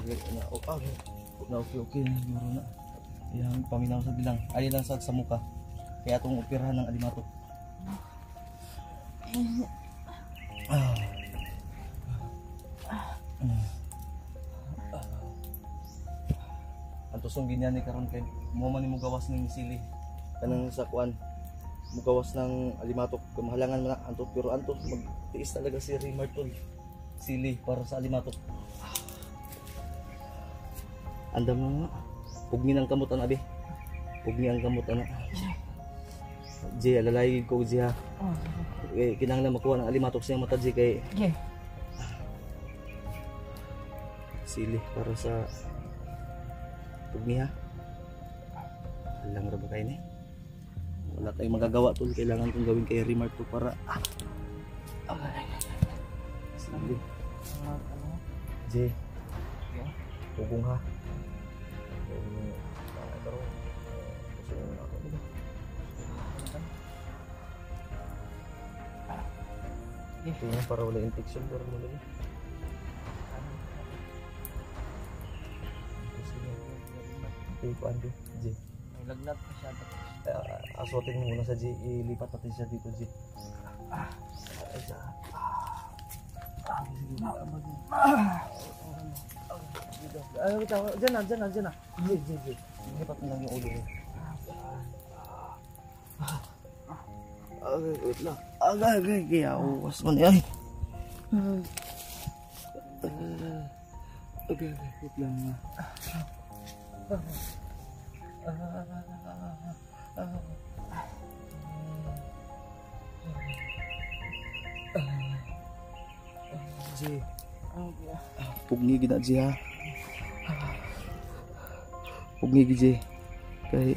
okay na. Yang paminaw sa bilang. Ay lang sa muka. Kaya itong operahan ng alimatok. Antos yung ganyan ni karon kay mo man mo gawas ng sili. Kanang sa kuan. Mo gawas ng alimatok. Kamahalangan man antos pero antos magtiis talaga si Rimar tol. Sili para sa alimatok. Andam na nga. Pugni ng kamot ana be. Pugni ang kamot ana. Jay, alalay ko Jay ha. Kinahanglan makuha ng alimatok sa mata Jay kay sili para sa pugni ha. Alang ra ba kayo ni? Wala tayong magagawa tol. Kailangan kong gawin kay Rimar to para sili. Jay, pugong ha. Kayaknya para wala infection pero wala. Ito ando, J. Lagnat pa siya. Asutin mo muna sa J, ilipat natin siya dito J. Diyan na. J. Ilipat mo lang yung ulo niya. Wait lang. Agay, kaya uwas mo niya. Agay, wait lang. Ji, pugni gina Ji ha. Pugni Ji. Kay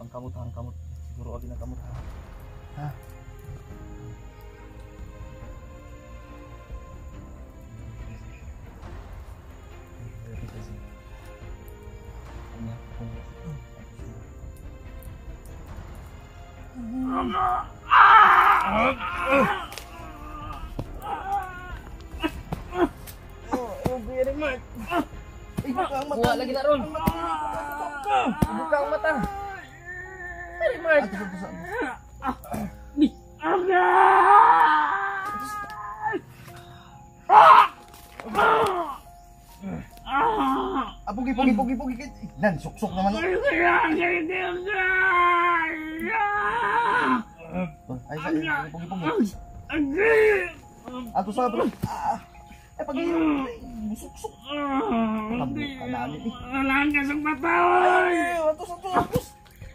ang kamot siguro abi na kamot ha. Buka lagi na ron. Buka ang mata. Rimar. Pugi. Nan, sok naman. Ay, pugi. Ato sa bro. Ay, pagi. Sok. Wala ka sa mata. Atos.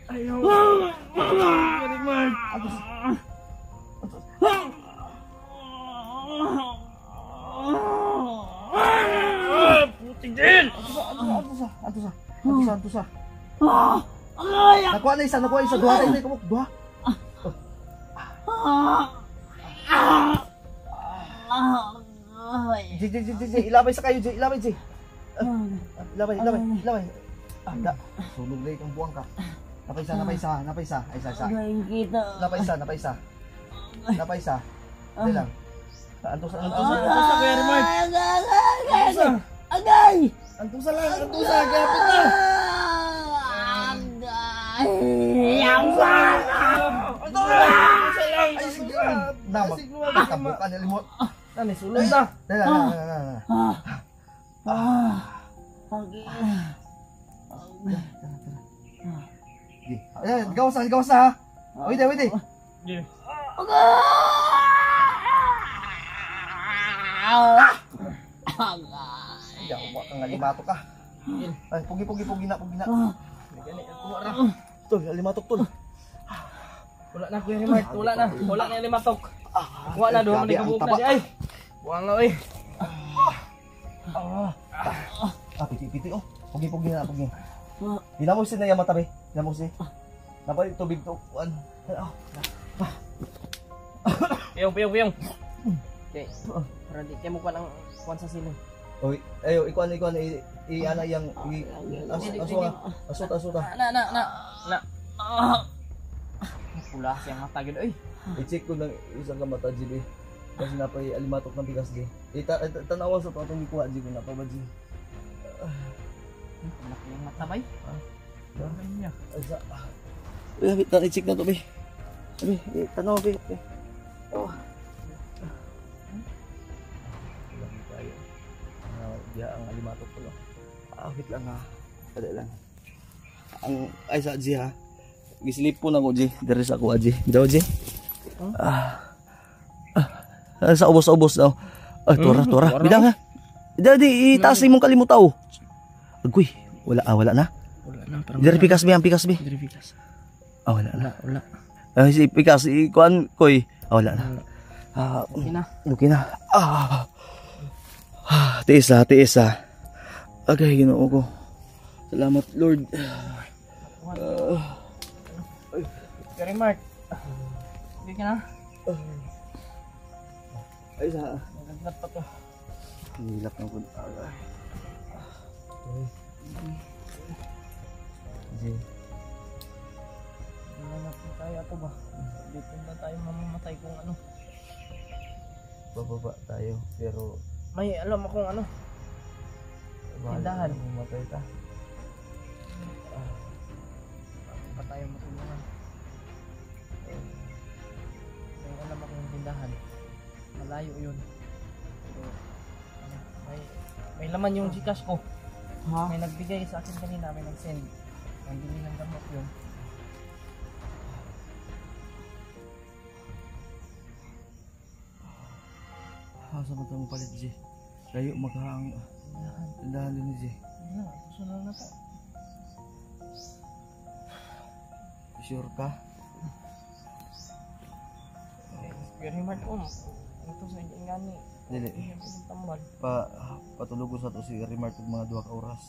Ayaw. Rimar. Putik din. Atos. Nakuha na isa. Duha tayo na kumuk. Duha. J. Ilabay sa kayo, J. Ilabay. Ilabay. Ada. Sulog na ikang buwang ka. Napaysa. Ay, isa. Napaysa. Dali lang. Antusa, Kuya Rimar. Agay! Antusa, gapit na. Ay, sige. Nakabuka na limot. May sulod na. Dali lang. Ayan, gawas na ha. Wait. Yawa kang alimatok ka. Ay, pugi na. Tol, alimatok tol. Wala na Kuya Rimar, wala na yung limatok. Wala na doon, nagabuk na di ay. Buwang nga oy. Piti. Pugi na. Dinamusin na yung mata be. Napay tubig to. Piyong. Okay. Para di kayo mukha ng kuwan sa silo. Oy, ayo ikuan ana yang asot. Na. Wala siyang mata gid oy. I-check ko ng isang kamata, G. Kasi napay alimatok ng bigas, G. Tanawa sa ito itong ikuha, G. Kung napaba, G. Laki yung mata bay. Dami niya. Asa. I-check na ito, Be. Be, tanawa, Be. Oh. Lagi tayo. Diya ang alimatok ko lang. Wait lang ha. Dali lang. Ay sa G ha. Gislip po na ko, G. Dari sa ako, G. Bitaw, G. Sa ubos-ubos daw. Ay, tura. Bidang ha. Di, itaas mong kalimutaw. Agoy, wala na. Wala na. Dari pikas, Be, ang pikas, Be. Dari pikas. Wala na. Wala. Si pikas, ikuan, koy. Wala na. Okay na. Okay na. Tiis ha. Agay, Ginoo ko. Salamat, Lord. Gary Mark. Hindi ka na. Ay, sa. Naglagnat pa to. Nilap na po. Naglagnat na tayo ato ba? Dito na tayo mamamatay kung ano. Bababa tayo, pero May alam akong ano. Tindahan. Mamatay ka. Pa tayo matulungan. May alam akong tindahan. Malayo yun. Pero, may laman yung Gcash ko. May nagbigay sa akin kanina, may nag-send. Ang bili ng gamot yun. Sa mata mo palit, G. Layo maghaang tindahan din, G. Sunod na to. Sure ka? Very much ito sa ingani. Dili. Ang tambal. Patulugos sa to si Remart og mga 2 ka oras.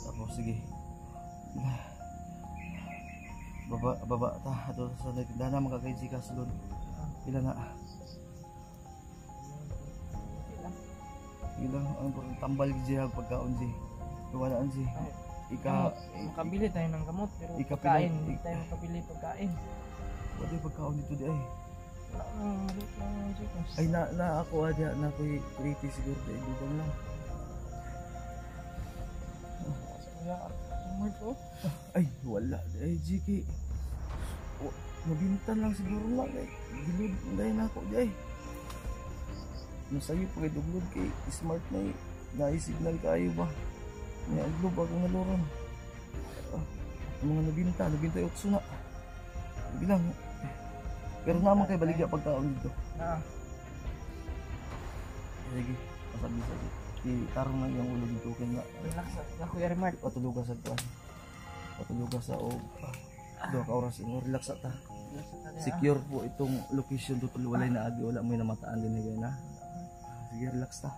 Tapos sige. Baba ta ato sa tindahan na magkakay ka sulod. Pila na. Ilang ang tambal G pagkaon G. Wala ang G. Makabili tayo ng gamot pero pagkain, hindi tayo makabili pagkain. Wala pagkaon dito di ay. Wala nang malit ng Gcash. Ay na ako adya na ko'y pretty siguro dahil dito lang. Ay wala ay GK. Mabintan lang siguro lang eh. Gilid dahil na ako di ay. Nasa'yo pa kayo duglod kay smart na eh. Nai-signal kayo ba? May aglob akong naluron. Mga nabinta yung utso na. Bilang. Pero naman kayo baligya pagkaon dito. Sige, pasabi. Itarong na yung ulo dito. Kaya relax na Kuya Remart. Patulugas sa tuwan. Patulugas sa o. 2 ka oras. Relax sa ta. Secure po itong location dito. Walay na agi. Wala mo yung namataan din na. Sige, relax ta.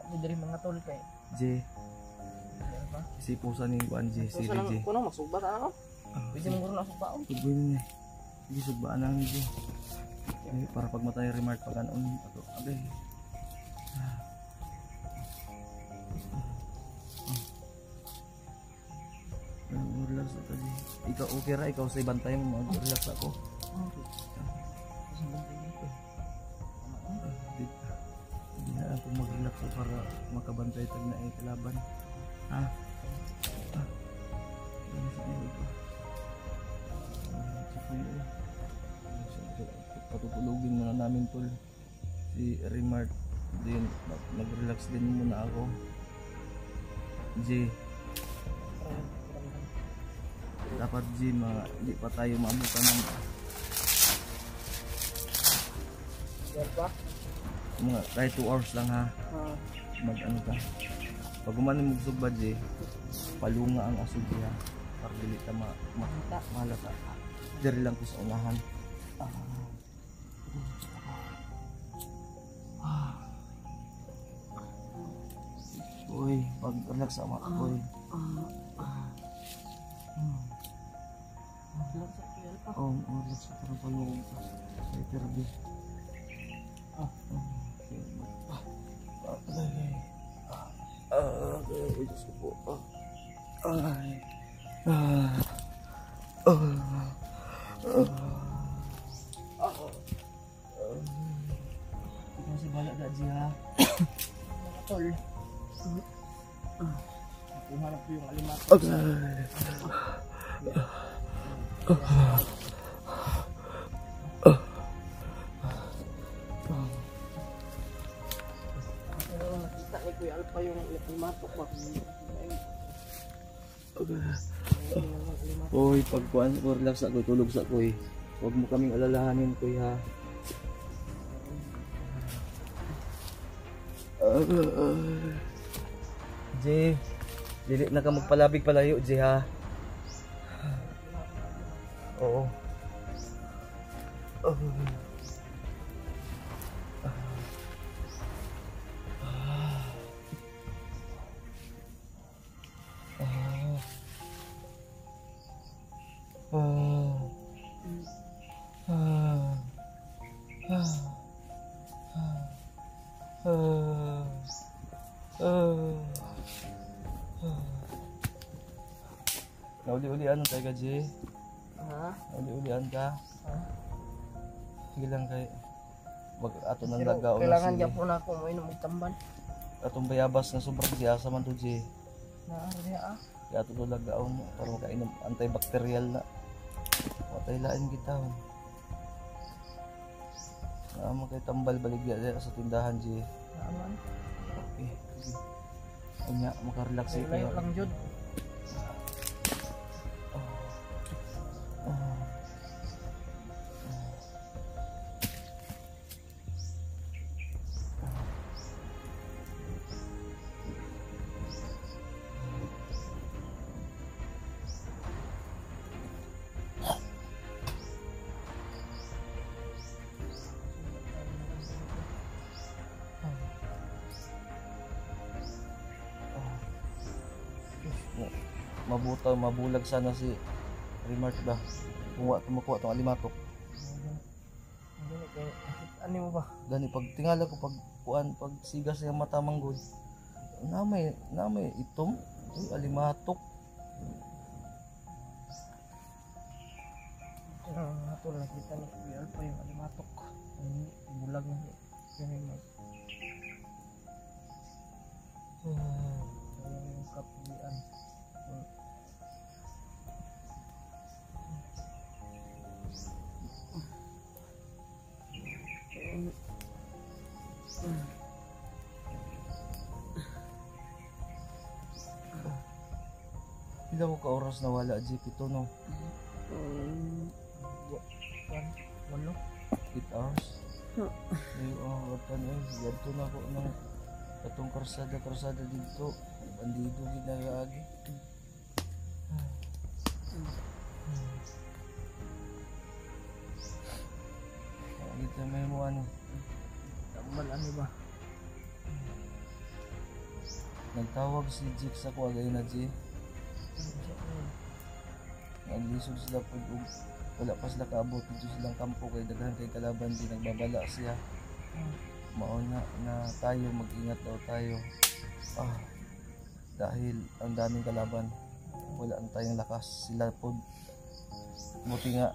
Sabi dari mga tol kay J. Isipusan ni Juan J. Sili J. Kuno masugba ta ako. Pwede mo na sugbaon. Tugoy na eh. Sige, sugbaan na ni J. Para pag matay remark pag anon. Abay. Relax ka J. Ikaw okay ra. Ikaw sa ibang time mag-relax ako. Hindi na ako mag-relax para makabantay tag na kalaban. Patutulugin muna namin tol si Remart din, mag-relax din muna ako. G, dapat G, hindi pa tayo maabutan ng mga kahit 2 hours lang ha. Mag ano ka, pag umanin mo sugba G, palunga ang asugi ha, para dili ka mahalata. Diri lang ko sa unahan. Uy, pag-relax sama uy. Relax sa parang palunga ka. Sa iterbi. Diyos ko po. Ikaw si bala da, G, ha? Mga tol. Kuhanap ko yung alimatok. Pero nakita ni Kuya Alpha yung alimatok ba? Uy, pagkuhan ko, relax ako, tulog sa ko, eh. Huwag mo kaming alalahanin, ko, ha? Jay, dili na ka magpalabig palayo, Jay, ha? Oo. Nauli-ulian tayo ka, Jay. Ha? Nauli-ulian ka. Ha? Sige lang kay wag ato nang Pero lagaw kailangan na niya po na ako mo inom og tambal. atong bayabas na sobrang siyasa man to, Jay. Naari ah. Kaya ato to lagaw mo para makainom antibacterial na. Patay lain kita. Mo kay tambal baligya diya sa tindahan, Jay. Naaman. Okay. Sige. Anya makarelax Layo lang jud. Mabulag sana si Remark ba kung wa makuha tong alimatok. Ano mo ba? Gani pag tingala ko pag kuan pag sigas sa mata manggod namay itom uy, alimatok. Ato nakita ni Kuya Alpha yung alimatok. Bulag na siya yung yung kapulian. Pila ko ka oras na wala jeep ito no? 1 8 hours? Ay, watan eh. Ganto na ako ng katong karsada dito. Bandido ginagaagi. Dito may mo ano. Tambal ano ba? Nagtawag si Jik sa kuwagay na Jik. Naglisod sila pag wala pa sila kaabot dito silang kampo kay daghan kay kalaban din nagbabala siya. Mauna na tayo mag-ingat daw tayo. Dahil ang daming kalaban wala ang tayong lakas sila pod. Buti nga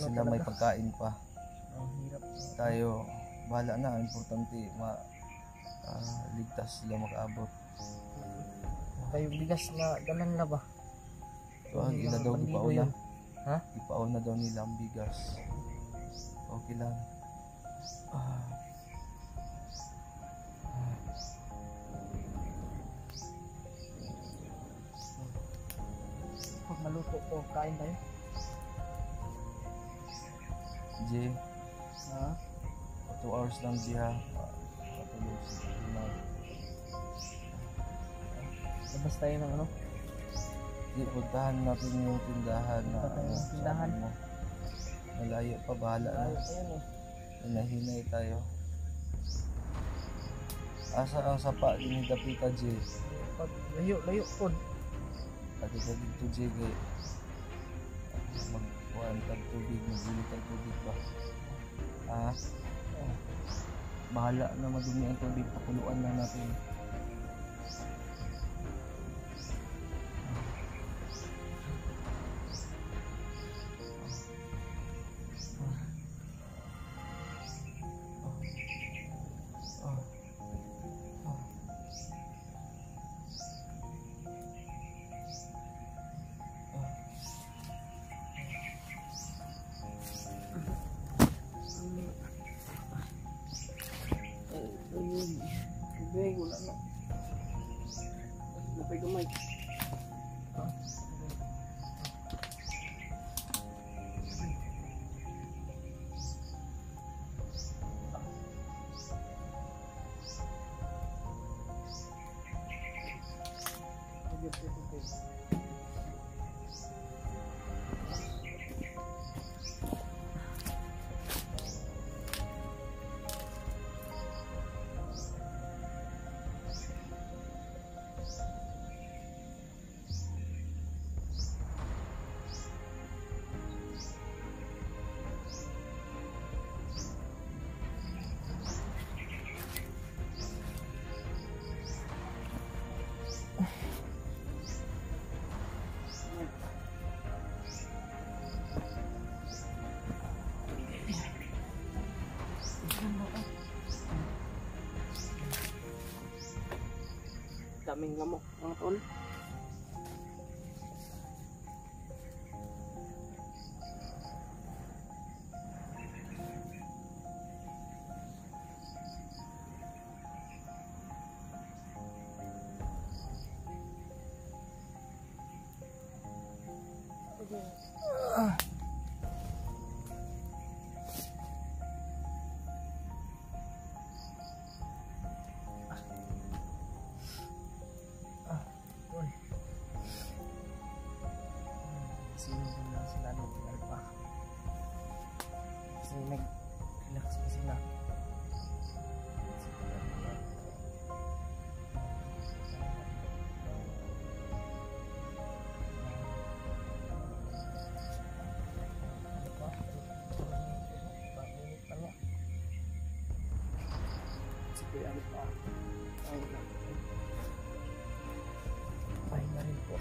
sila may pagkain pa. Hirap. Tayo bahala na ang importante ligtas sila makaabot. Kayo bigas na dalan na ba? Ang ila daw Bandido ipauna. yun. Ha? Ipauna daw nila ang bigas. Okay lang. Pag maluto ko, kain tayo. Jay, Ha? 2 hours lang diha. Patulog sa tinag. Labas tayo ng ano? Di, puntahan natin yung tindahan na Punta tayo ng tindahan. sabi mo. Malayo pa, bahala na. Ayun eh. Hinahinay tayo. Asa ang sapa ni Dapita, Jay? Pag layo pod. Pati ka dito, Jay, kay magkuhan tag tubig, magbili tag tubig ba? Bahala na madumi ang tubig, pakuluan na natin. lamig, wala na. Napay gamay. Daming lamok mga tol. Sinunod lang sila ng alpa kasi nag-relax pa sila. Sige, ano pa? Ay na rin po.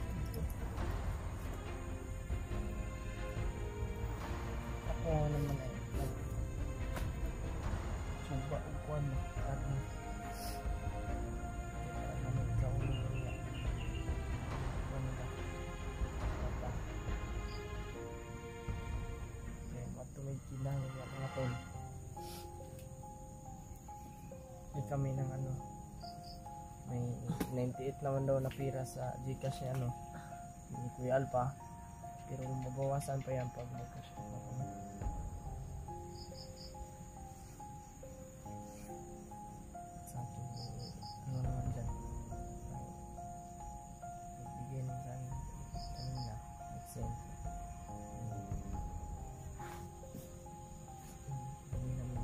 Ako naman ay nag-suba o kuwan at nagkaunin niya wala kaya matuloy kinang niya mga tol. May kami ng ano, may 98 naman daw na pira sa Gcash niya ano ni Kuya Alpa, pero mabawasan pa yan pag mag-cash pa kami. Sa akin ano naman dyan, nagbigay ng kanina nag-send hindi naman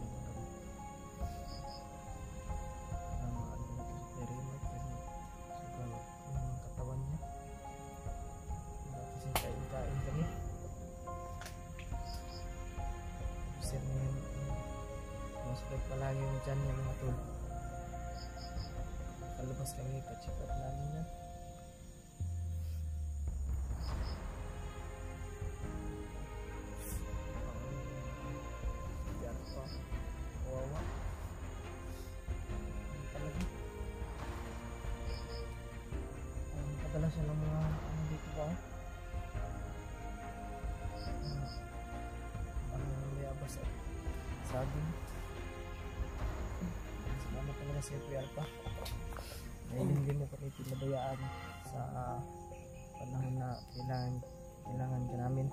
katawan niya kasi kain-kain kami. Sir na yun, masukit palagi yung dyan niya mga tol. Kalabas kami, pa-check up namin yan. Diyan pa, kawawa talaga. Padala siya ng mga ano dito ba? Ano may abas at saging. Salamat talaga sa Kuya Alpa. Dahil hindi mo kami pinabayaan sa panahon na kailangan ka namin.